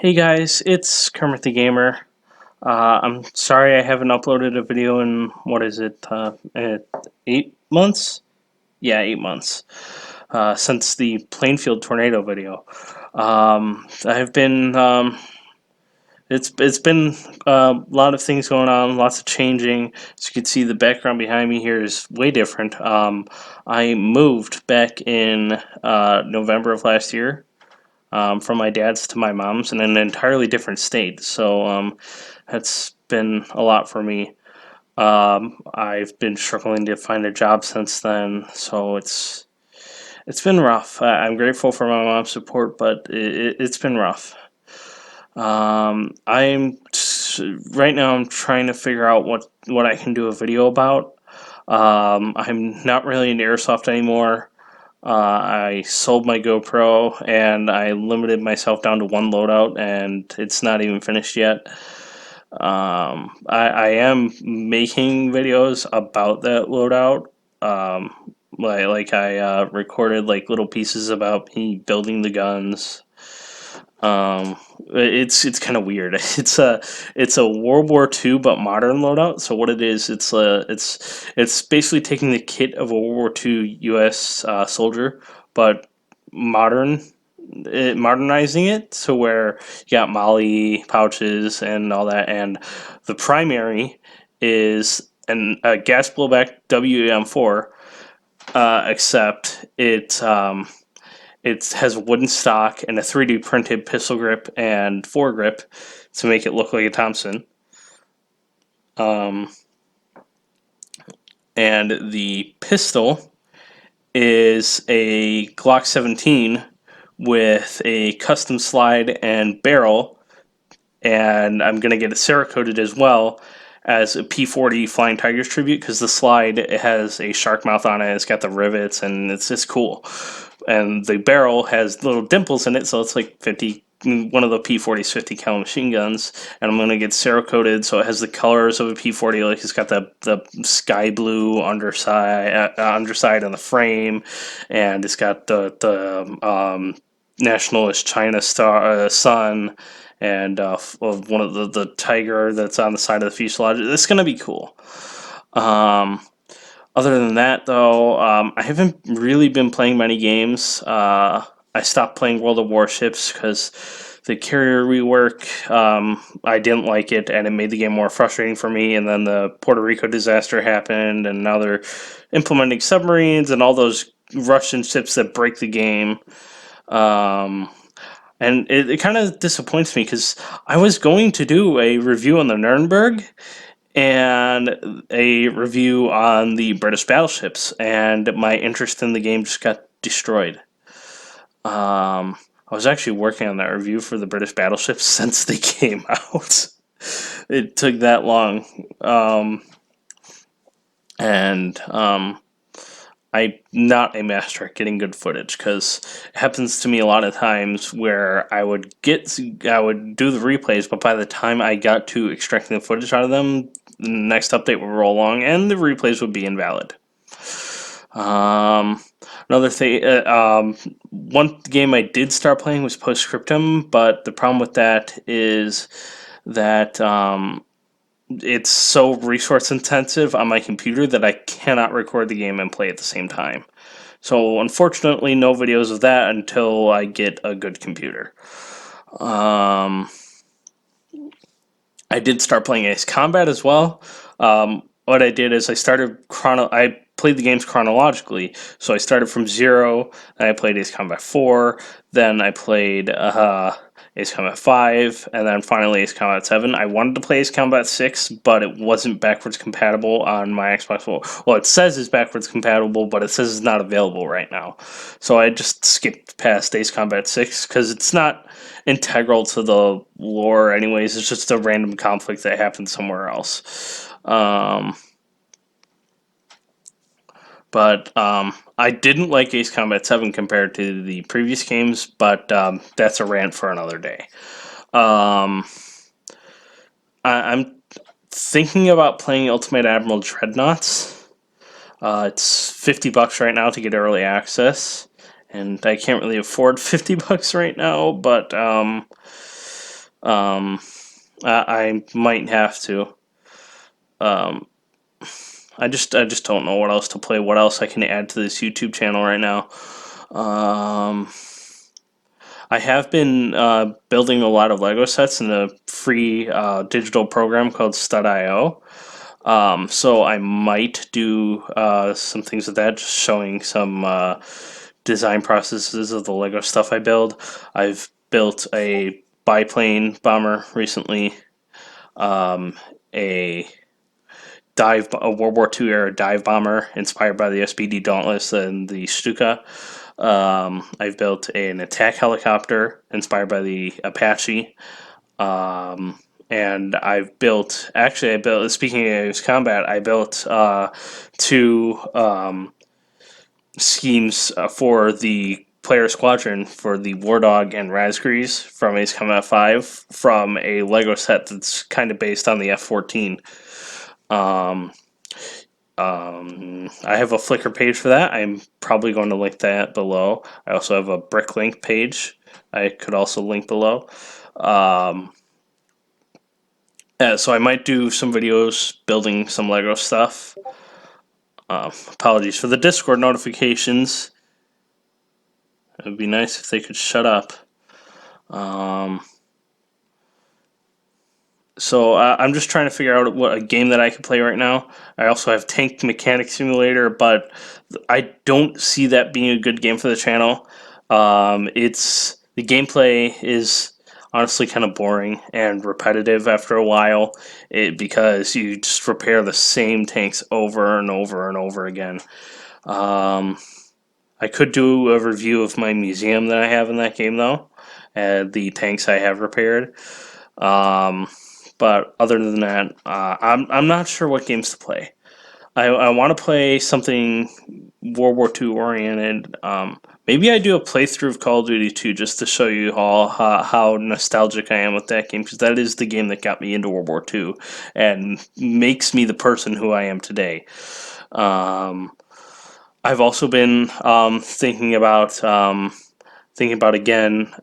Hey guys, it's Kermit the Gamer. I'm sorry I haven't uploaded a video in, what is it, 8 months? Yeah, 8 months. Since the Plainfield tornado video. I've been, it's been a lot of things going on, lots of changing. As you can see, the background behind me here is way different. I moved back in November of last year from my dad's to my mom's in an entirely different state. So that's been a lot for me. I've been struggling to find a job since then, so it's been rough. I'm grateful for my mom's support, but it's been rough. I'm right now. I'm trying to figure out what I can do a video about. I'm not really into airsoft anymore. I sold my GoPro and I limited myself down to one loadout, and it's not even finished yet. I am making videos about that loadout. I recorded like little pieces about me building the guns. It's kind of weird. It's a World War II but modern loadout. So what it is, it's basically taking the kit of a World War II U.S. Soldier, but modern, modernizing it so where you got Molly pouches and all that, and the primary is a gas blowback WM4, except it has wooden stock and a 3D printed pistol grip and foregrip to make it look like a Thompson. Um, and the pistol is a Glock 17 with a custom slide and barrel, and I'm gonna get it Cerakoted as well as a P40 Flying Tigers tribute because the slide, it has a shark mouth on it. It's got the rivets and it's just cool. And the barrel has little dimples in it, so it's like 50. One of the P40's 50 cal machine guns, and I'm gonna get Cerakoted, so it has the colors of a P40. Like it's got the sky blue underside on the frame, and it's got the nationalist China star sun, and one of the tiger that's on the side of the fuselage. It's gonna be cool. Um, Other than that, though, I haven't really been playing many games. I stopped playing World of Warships because the carrier rework, I didn't like it, and it made the game more frustrating for me. And then the Puerto Rico disaster happened, and now they're implementing submarines and all those Russian ships that break the game. Um, and it kind of disappoints me because I was going to do a review on the Nuremberg and a review on the British battleships, and my interest in the game just got destroyed. I was actually working on that review for the British battleships since they came out. It took that long. And I'm not a master at getting good footage because it happens to me a lot of times where I would do the replays, but by the time I got to extracting the footage out of them, the next update would roll along and the replays would be invalid. Um, Another thing, one game I did start playing was Postscriptum, but the problem with that is that it's so resource intensive on my computer that I cannot record the game and play at the same time. So unfortunately, no videos of that until I get a good computer. Um, I did start playing Ace Combat as well. What I did is I played the games chronologically. So I started from 0, and I played Ace Combat 4, then I played Ace Combat 5, and then finally Ace Combat 7. I wanted to play Ace Combat 6, but it wasn't backwards compatible on my Xbox One. Well, it says it's backwards compatible, but it says it's not available right now. So I just skipped past Ace Combat 6 because it's not integral to the lore anyways. It's just a random conflict that happened somewhere else. But I didn't like Ace Combat 7 compared to the previous games, but that's a rant for another day. Um, I'm thinking about playing Ultimate Admiral Dreadnoughts. It's $50 right now to get early access, and I can't really afford $50 right now, but I might have to. Um, I just don't know what else to play. What else I can add to this YouTube channel right now? I have been building a lot of Lego sets in a free digital program called Stud.io. So I might do some things with that, just showing some design processes of the Lego stuff I build. I've built a biplane bomber recently, a a World War II era dive bomber inspired by the SPD Dauntless and the Stuka. I've built an attack helicopter inspired by the Apache. And I built, speaking of aerial combat, I built two schemes for the player squadron for the War Dog and Razgrees from Ace Combat 5 from a Lego set that's kind of based on the F-14. I have a Flickr page for that. I'm probably going to link that below. I also have a Bricklink page I could also link below. So I might do some videos building some Lego stuff. Apologies for the Discord notifications. It would be nice if they could shut up. So I'm just trying to figure out what a game that I could play right now. I also have Tank Mechanic Simulator, but I don't see that being a good game for the channel. The gameplay is honestly kind of boring and repetitive after a while, because you just repair the same tanks over and over and over again. I could do a review of my museum that I have in that game though, and the tanks I have repaired. But other than that, I'm not sure what games to play. I want to play something World War II oriented. Maybe I do a playthrough of Call of Duty 2 just to show you all how nostalgic I am with that game, because that is the game that got me into World War II and makes me the person who I am today. I've also been thinking about again.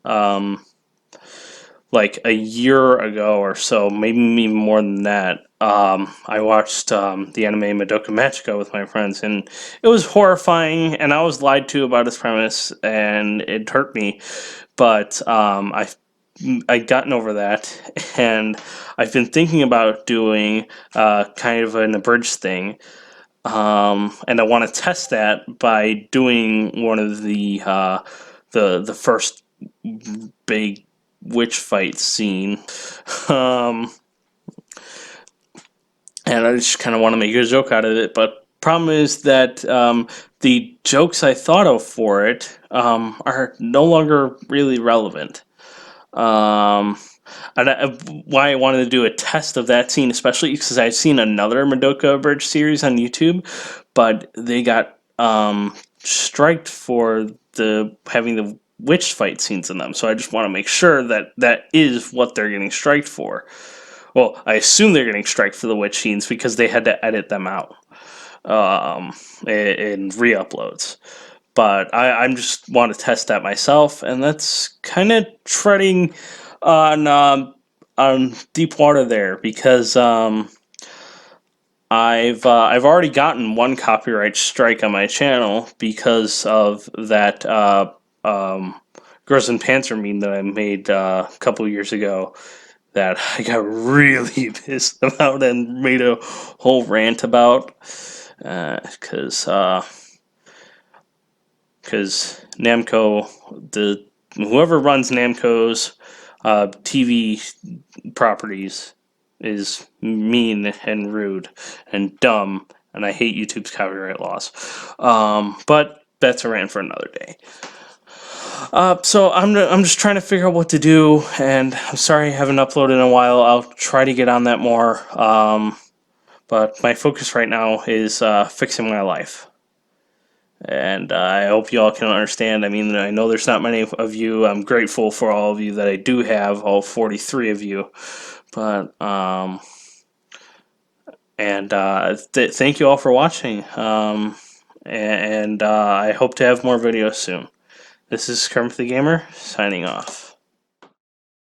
Like a year ago or so, maybe even more than that, I watched the anime Madoka Magica with my friends, and it was horrifying, and I was lied to about its premise, and it hurt me. But I'd gotten over that, and I've been thinking about doing kind of an abridged thing, and I want to test that by doing one of the first big witch fight scene. Um, and I just kind of want to make a joke out of it, but problem is that the jokes I thought of for it are no longer really relevant. Um, why I wanted to do a test of that scene, especially because I've seen another Madoka Bridge series on YouTube, but they got striked for having the witch fight scenes in them. So I just want to make sure that that is what they're getting striked for. Well, I assume they're getting striked for the witch scenes because they had to edit them out in re-uploads. But I'm just want to test that myself, and that's kind of treading on deep water there, because I've already gotten one copyright strike on my channel because of that Gross and Panzer meme that I made a couple years ago, that I got really pissed about and made a whole rant about, because Namco, whoever runs Namco's TV properties is mean and rude and dumb, and I hate YouTube's copyright laws. But that's a rant for another day. So I'm just trying to figure out what to do, and I'm sorry I haven't uploaded in a while. I'll try to get on that more. But my focus right now is fixing my life. And I hope you all can understand. I mean, I know there's not many of you. I'm grateful for all of you that I do have, all 43 of you. But, thank you all for watching. I hope to have more videos soon. This is Kermit the Gamer, signing off.